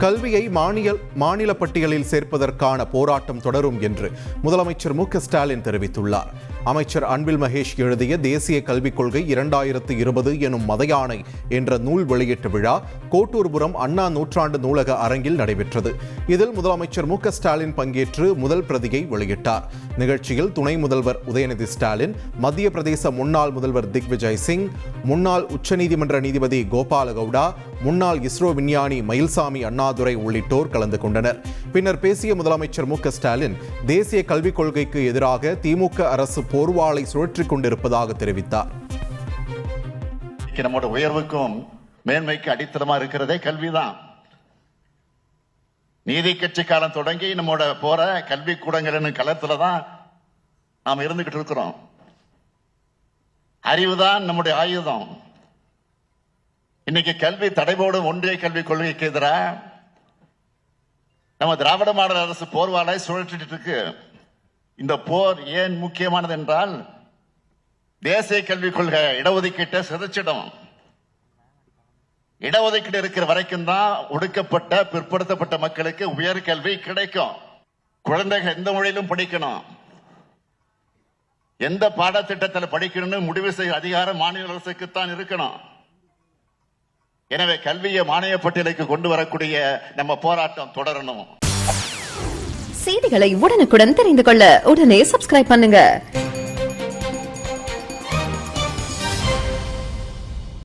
கல்வியை மாநில பட்டியலில் சேர்ப்பதற்கான போராட்டம் தொடரும் என்று முதலமைச்சர் மு க ஸ்டாலின் தெரிவித்துள்ளார். அமைச்சர் அன்பில் மகேஷ் எழுதிய தேசிய கல்விக் கொள்கை 2020 எனும் மதயானை என்ற நூல் வெளியீட்டு விழா கோட்டூர்புரம் அண்ணா நூற்றாண்டு நூலக அரங்கில் நடைபெற்றது. இதில் முதலமைச்சர் மு க ஸ்டாலின் பங்கேற்று முதல் பிரதியை வெளியிட்டார். நிகழ்ச்சியில் துணை முதல்வர் உதயநிதி ஸ்டாலின், மத்திய பிரதேச முன்னாள் முதல்வர் திக்விஜய் சிங், முன்னாள் உச்சநீதிமன்ற நீதிபதி கோபால கவுடா, முன்னாள் இஸ்ரோ விஞ்ஞானி மயில்சாமி அண்ணாதுரை உள்ளிட்டோர் கலந்து கொண்டனர். பின்னர் பேசிய முதலமைச்சர் மு க ஸ்டாலின், தேசிய கல்விக் கொள்கைக்கு எதிராக திமுக அரசு போர்வாளை சுழற்றிக் கொண்டிருப்பதாக தெரிவித்தார். நம்முடைய உயர்வுக்கும் மேன்மைக்கு அடித்தளமா இருக்கிறதே கல்விதான். நீதி கட்சி காலம் தொடங்கி நம்மோட போற கல்வி கூடங்கள் களத்துலதான் நாம் இருந்துகிட்டு இருக்கிறோம். அறிவுதான் நம்முடைய ஆயுதம். இன்னைக்கு கல்வி தடைபோடும் ஒன்றிய கல்விக் கொள்கைக்கு எதிராக நம்ம திராவிட மாடல் அரசு போர்வாளை சுழற்றிட்டு இருக்கு. இந்த போர் ஏன் முக்கியமானது என்றால், தேசிய கல்விக் கொள்கை இடஒதுக்கீட்டை சிதைச்சிடும். இடஒதுக்கீடு இருக்கிற வரைக்கும் தான் ஒடுக்கப்பட்ட பிற்படுத்தப்பட்ட மக்களுக்கு உயர்கல்வி கிடைக்கும். குழந்தைகள் எந்த மொழியிலும் படிக்கணும், எந்த பாடத்திட்டத்தில் படிக்கணும்னு முடிவு செய்ய அதிகாரம் மாநில அரசுக்குத்தான் இருக்கணும். எனவே கல்வியை மானிய பட்டியலுக்கு கொண்டு வரக்கூடிய நம்ம போராட்டம் தொடரணும். செய்திகளை உடனுக்குடன் தெரிந்து கொள்ள உடனே சப்ஸ்கிரைப் பண்ணுங்க.